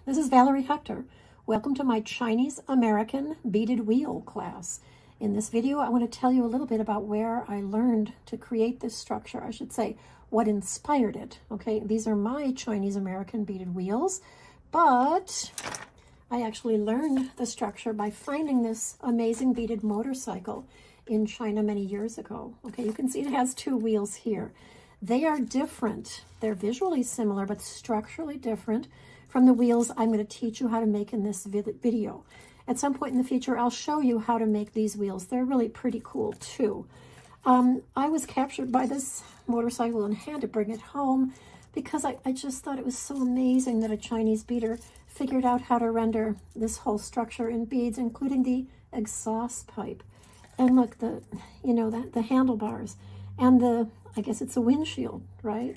This is Valerie Hector. Welcome to my Chinese American Beaded Wheel class. In this video, I want to tell you a little bit about where I learned to create this structure. I should say, what inspired it. Okay, these are my Chinese American beaded wheels, but I actually learned the structure by finding this amazing beaded motorcycle in China many years ago. Okay, you can see it has two wheels here. They are different. They're visually similar, but structurally different from the wheels I'm going to teach you how to make in this video. At some point in the future, I'll show you how to make these wheels. They're really pretty cool too. I was captured by this motorcycle and had to bring it home because I just thought it was so amazing that a Chinese beader figured out how to render this whole structure in beads, including the exhaust pipe. And look, the handlebars and I guess it's a windshield, right?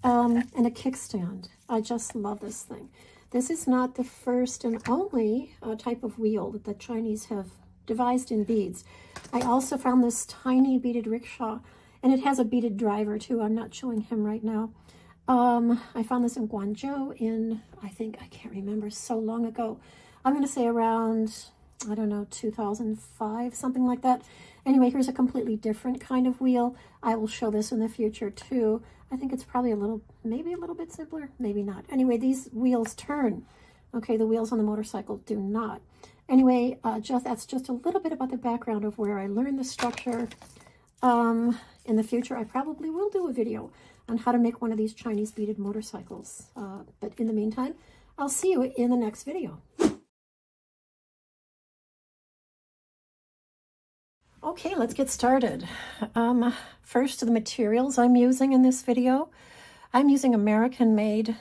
And a kickstand. I just love this thing. This is not the first and only type of wheel that the Chinese have devised in beads. I also found this tiny beaded rickshaw, and it has a beaded driver too. I'm not showing him right now. I found this in Guangzhou in, I can't remember, so long ago. I'm going to say around, I don't know, 2005, something like that. Anyway, here's a completely different kind of wheel. I will show this in the future too. I think it's probably maybe a little bit simpler, maybe not. Anyway, these wheels turn. Okay, the wheels on the motorcycle do not. Anyway, that's just a little bit about the background of where I learned the structure. In the future, I probably will do a video on how to make one of these Chinese beaded motorcycles. But in the meantime, I'll see you in the next video. Okay, let's get started. First, the materials I'm using in this video. I'm using American-made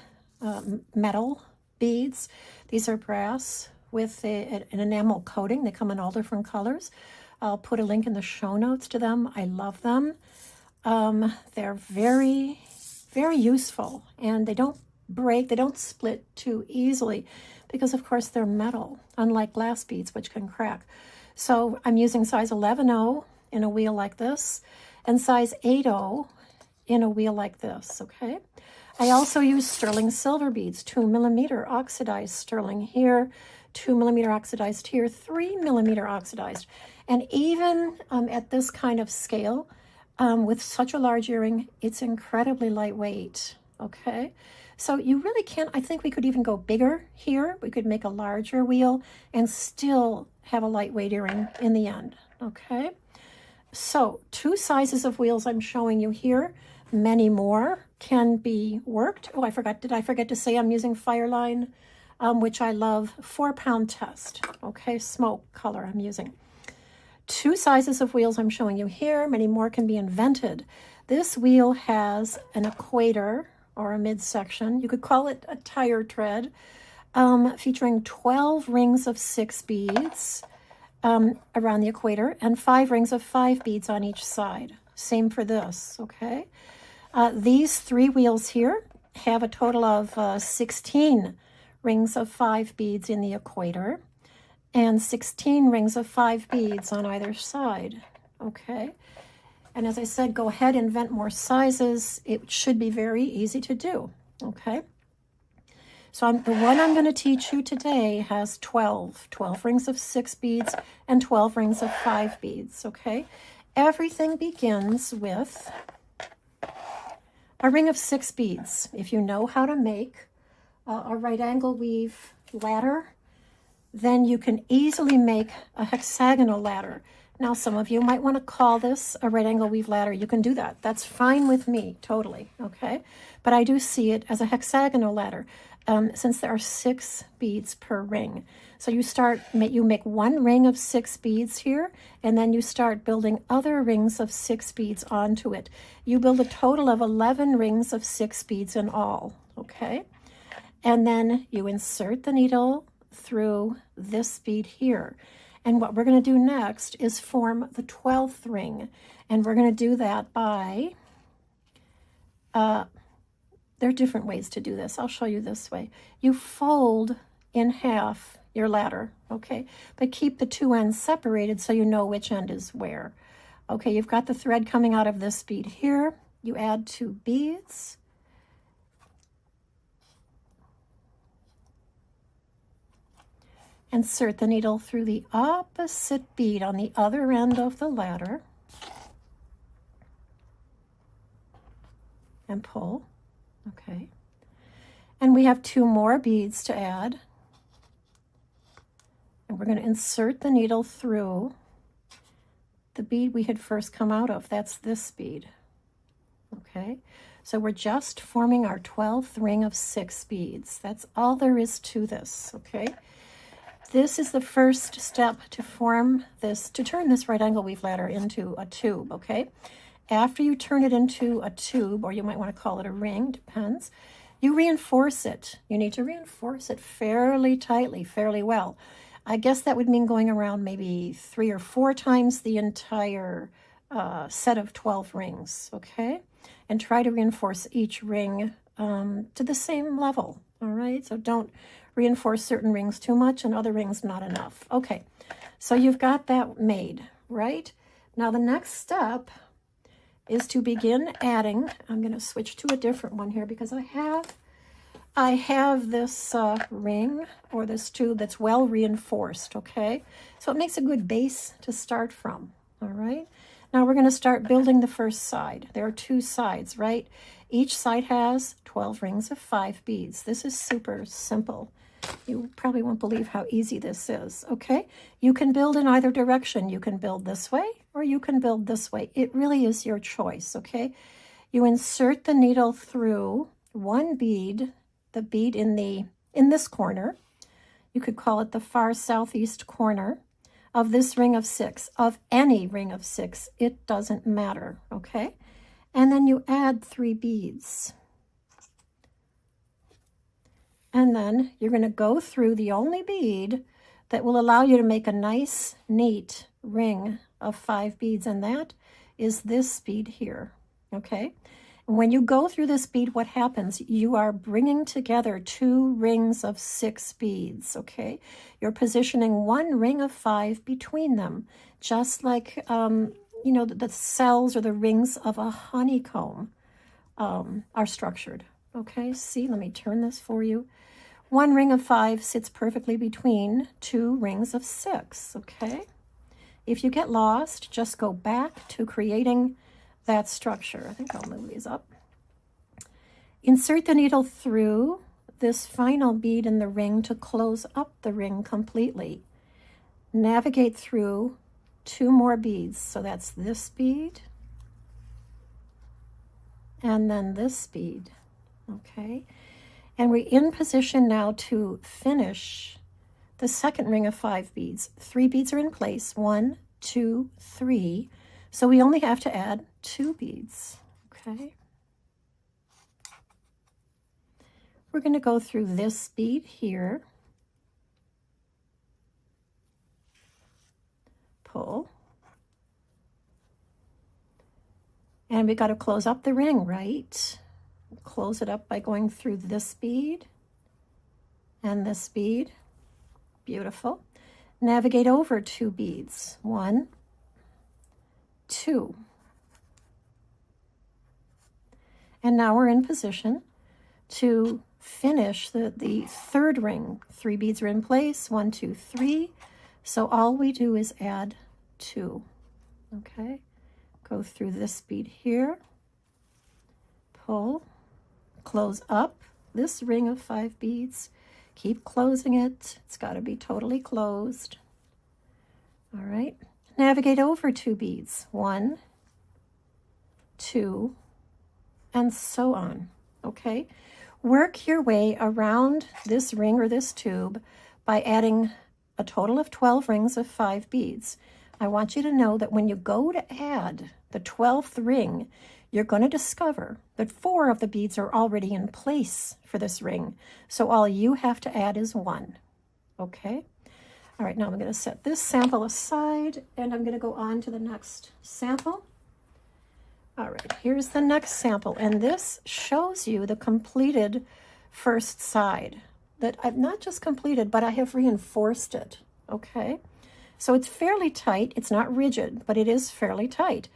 metal beads. These are brass with an enamel coating. They come in all different colors. I'll put a link in the show notes to them. I love them. They're very, very useful, and they don't break, they don't split too easily because, of course, they're metal, unlike glass beads, which can crack. So I'm using size 11/0 in a wheel like this and size 8/0 in a wheel like this, okay? I also use sterling silver beads, 2mm oxidized sterling here, 2mm oxidized here, 3mm oxidized. And even at this kind of scale, with such a large earring, it's incredibly lightweight, okay? So you really can't, I think we could even go bigger here. We could make a larger wheel and still have a lightweight earring in the end, okay? So 2 sizes of wheels I'm showing you here. Many more can be worked. Oh, did I forget to say I'm using Fireline, which I love, 4-pound test, okay? Smoke color I'm using. 2 sizes of wheels I'm showing you here. Many more can be invented. This wheel has an equator, or a midsection. You could call it a tire tread, featuring 12 rings of 6 beads around the equator and 5 rings of 5 beads on each side. Same for this, okay? These 3 wheels here have a total of 16 rings of 5 beads in the equator and 16 rings of 5 beads on either side, okay? And as I said, go ahead, invent more sizes. It should be very easy to do, okay? So the one I'm going to teach you today has 12 rings of 6 beads and 12 rings of 5 beads, okay? Everything begins with a ring of 6 beads. If you know how to make a right angle weave ladder, then you can easily make a hexagonal ladder. Now, some of you might want to call this a right angle weave ladder. You can do that. That's fine with me, totally, okay? But I do see it as a hexagonal ladder since there are 6 beads per ring. So you make 1 ring of 6 beads here, and then you start building other rings of 6 beads onto it. You build a total of 11 rings of 6 beads in all, okay? And then you insert the needle through this bead here. And what we're going to do next is form the 12th ring. And we're going to do that by, there are different ways to do this. I'll show you this way. You fold in half your ladder, okay? But keep the 2 ends separated so you know which end is where. Okay, you've got the thread coming out of this bead here. You add 2 beads. Insert the needle through the opposite bead on the other end of the ladder and pull. Okay. And we have 2 more beads to add. And we're going to insert the needle through the bead we had first come out of. That's this bead. Okay. So we're just forming our 12th ring of 6 beads. That's all there is to this. Okay. This is the first step to form this, to turn this right angle weave ladder into a tube. Okay. After you turn it into a tube, or you might want to call it a ring, depends, you reinforce it. You need to reinforce it fairly tightly, fairly well. I guess that would mean going around maybe 3 or 4 times the entire set of 12 rings, okay? And try to reinforce each ring to the same level, all right? So don't reinforce certain rings too much and other rings not enough. Okay, so you've got that made, right? Now the next step is to begin adding. I'm going to switch to a different one here because I have this ring or this tube that's well reinforced, okay? So it makes a good base to start from, all right? Now we're going to start building the first side. There are 2 sides, right? Each side has 12 rings of 5 beads. This is super simple. You probably won't believe how easy this is, okay? You can build in either direction. You can build this way or you can build this way. It really is your choice, okay? You insert the needle through one bead, the bead in this corner. You could call it the far southeast corner of this ring of 6, of any ring of 6. It doesn't matter, okay? And then you add 3 beads. And then you're going to go through the only bead that will allow you to make a nice, neat ring of 5 beads, and that is this bead here, okay? And when you go through this bead, what happens? You are bringing together 2 rings of 6 beads, okay? You're positioning 1 ring of 5 between them, just like, you know, the cells or the rings of a honeycomb are structured, okay? See, let me turn this for you. 1 ring of 5 sits perfectly between 2 rings of 6, okay? If you get lost, just go back to creating that structure. I think I'll move these up. Insert the needle through this final bead in the ring to close up the ring completely. Navigate through 2 more beads. So that's this bead and then this bead, okay? And we're in position now to finish the second ring of 5 beads. 3 beads are in place, 1, 2, 3. So we only have to add 2 beads, okay? We're going to go through this bead here, pull, and we got to close up the ring, right? Close it up by going through this bead and this bead. Beautiful. Navigate over 2 beads. 1, 2. And now we're in position to finish the third ring. 3 beads are in place. 1, 2, 3. So all we do is add 2. Okay. Go through this bead here. Pull. Close up this ring of 5 beads. Keep closing it. It's got to be totally closed. All right. Navigate over 2 beads. 1, 2, and so on. Okay. Work your way around this ring or this tube by adding a total of 12 rings of 5 beads. I want you to know that when you go to add the 12th ring, you're going to discover that 4 of the beads are already in place for this ring. So all you have to add is 1. Okay? All right, now I'm going to set this sample aside, and I'm going to go on to the next sample. All right, here's the next sample, and this shows you the completed first side that I've not just completed, but I have reinforced it, okay? So it's fairly tight. It's not rigid, but it is fairly tight.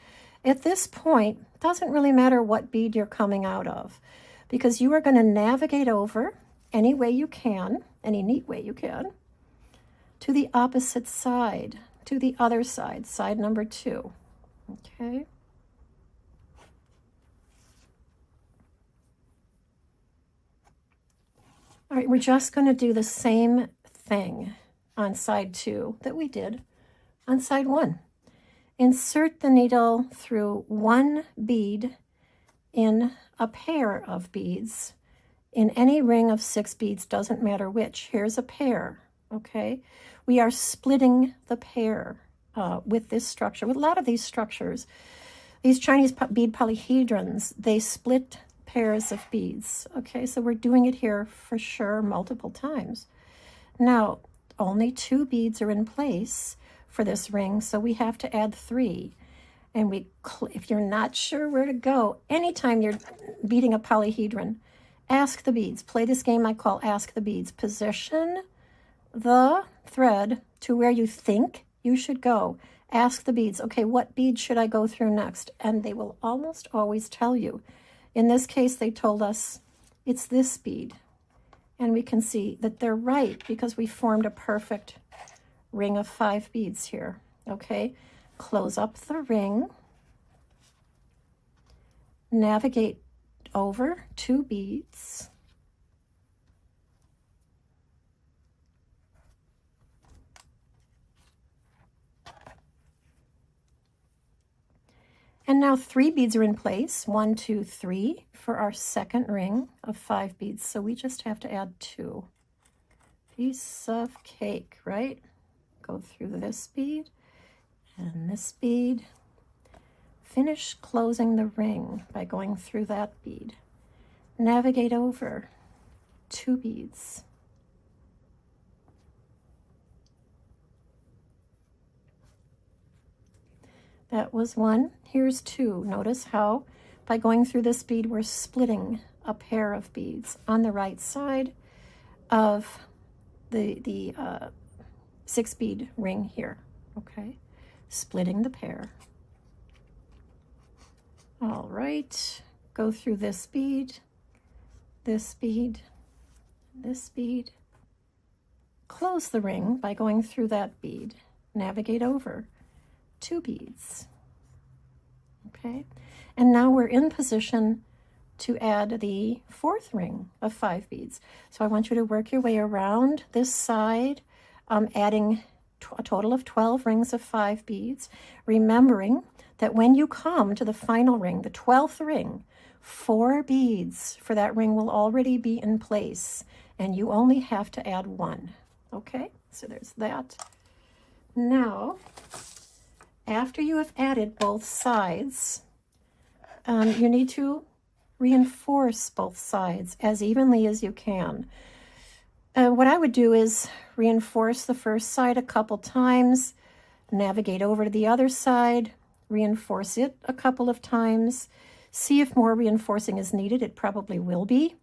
At this point, it doesn't really matter what bead you're coming out of, because you are going to navigate over any way you can, any neat way you can. to the opposite side, to the other side, side number 2. Okay. All right, we're just going to do the same thing on side 2 that we did on side 1. Insert the needle through one bead in a pair of beads. In any ring of 6 beads, doesn't matter which. Here's a pair, okay? We are splitting the pair with this structure. With a lot of these structures, these Chinese bead polyhedrons, they split pairs of beads, okay? So we're doing it here for sure multiple times. Now, only 2 beads are in place for this ring, so we have to add 3. And if you're not sure where to go, anytime you're beading a polyhedron, ask the beads. Play this game I call Ask the Beads. Position the thread to where you think you should go. Ask the beads, okay, what bead should I go through next? And they will almost always tell you. In this case, they told us it's this bead. And we can see that they're right because we formed a perfect ring of 5 beads here, okay? Close up the ring, navigate over 2 beads, and now 3 beads are in place, 1, 2, 3, for our second ring of 5 beads. So we just have to add 2. Piece of cake, right? Go through this bead and this bead. Finish closing the ring by going through that bead. Navigate over 2 beads. That was 1. Here's 2. Notice how by going through this bead, we're splitting a pair of beads on the right side of the 6 bead ring here, okay? Splitting the pair. All right, go through this bead, this bead, this bead. Close the ring by going through that bead. Navigate over 2 beads, okay? And now we're in position to add the 4th ring of 5 beads. So I want you to work your way around this side, adding a total of 12 rings of 5 beads, remembering that when you come to the final ring, the 12th ring, 4 beads for that ring will already be in place, and you only have to add 1, okay? So there's that. Now, after you have added both sides, you need to reinforce both sides as evenly as you can. What I would do is reinforce the first side a couple times, navigate over to the other side, reinforce it a couple of times, see if more reinforcing is needed. It probably will be.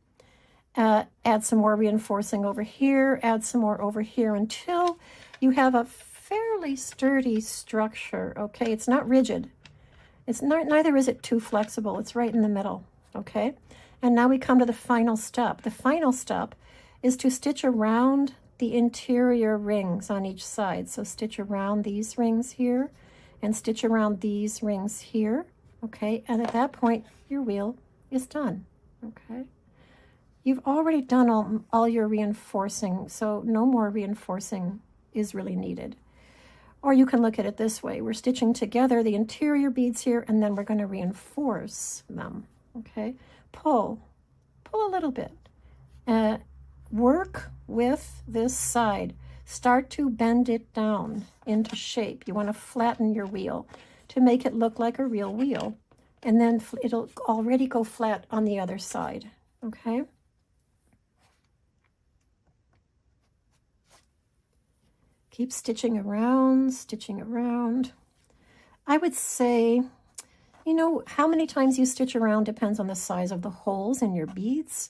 Add some more reinforcing over here, add some more over here until you have a fairly sturdy structure, okay? It's not rigid. It's not, neither is it too flexible. It's right in the middle, okay? And now we come to the final step. The final step is to stitch around the interior rings on each side. So stitch around these rings here and stitch around these rings here, okay? And at that point, your wheel is done, okay? You've already done all your reinforcing, so no more reinforcing is really needed. Or you can look at it this way. We're stitching together the interior beads here, and then we're going to reinforce them, okay? Pull a little bit. Work with this side. Start to bend it down into shape. You want to flatten your wheel to make it look like a real wheel. And then it'll already go flat on the other side, okay? Keep stitching around, stitching around. I would say, you know, how many times you stitch around depends on the size of the holes in your beads,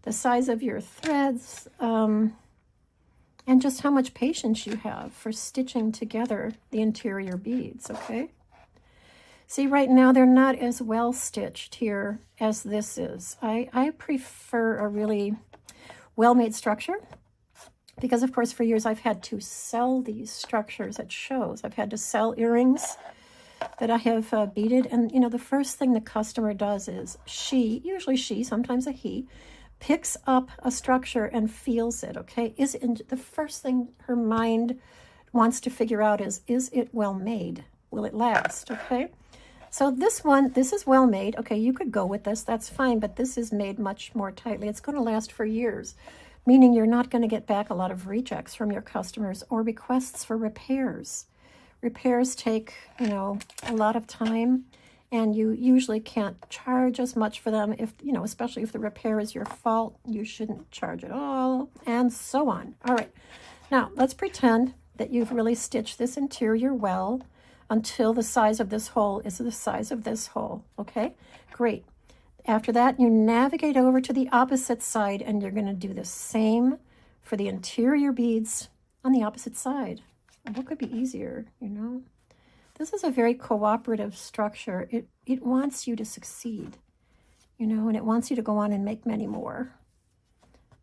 the size of your threads, and just how much patience you have for stitching together the interior beads, okay? See, right now they're not as well stitched here as this is. I prefer a really well-made structure because of course for years I've had to sell these structures at shows. I've had to sell earrings that I have beaded, and you know, the first thing the customer does is usually she, sometimes a he, picks up a structure and feels it, okay? The first thing her mind wants to figure out is it well made? Will it last, okay? So this is well made. Okay, you could go with this, that's fine, but this is made much more tightly. It's going to last for years, meaning you're not going to get back a lot of rejects from your customers or requests for repairs. Repairs take, you know, a lot of time, and you usually can't charge as much for them. If, you know, especially if the repair is your fault, you shouldn't charge at all, and so on. All right, now let's pretend that you've really stitched this interior well until the size of this hole is the size of this hole, okay? Great. After that, you navigate over to the opposite side, and you're going to do the same for the interior beads on the opposite side. What could be easier, you know? This is a very cooperative structure. It wants you to succeed, you know, and it wants you to go on and make many more.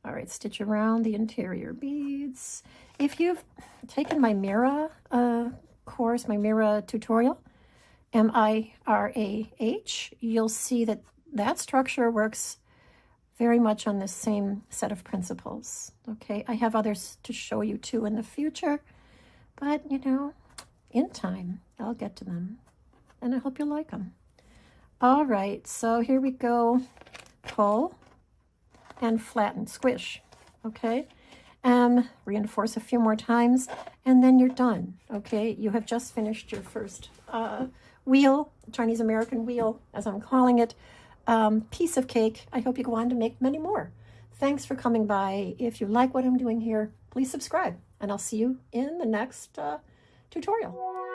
All right, stitch around the interior beads. If you've taken my Mira course, my Mira tutorial, M-I-R-A-H, you'll see that that structure works very much on the same set of principles, okay? I have others to show you too in the future, but, you know, in time, I'll get to them, and I hope you like them. All right, so here we go. Pull and flatten, squish, okay? Reinforce a few more times, and then you're done, okay? You have just finished your first wheel, Chinese American wheel, as I'm calling it. Piece of cake. I hope you go on to make many more. Thanks for coming by. If you like what I'm doing here, please subscribe, and I'll see you in the next tutorial.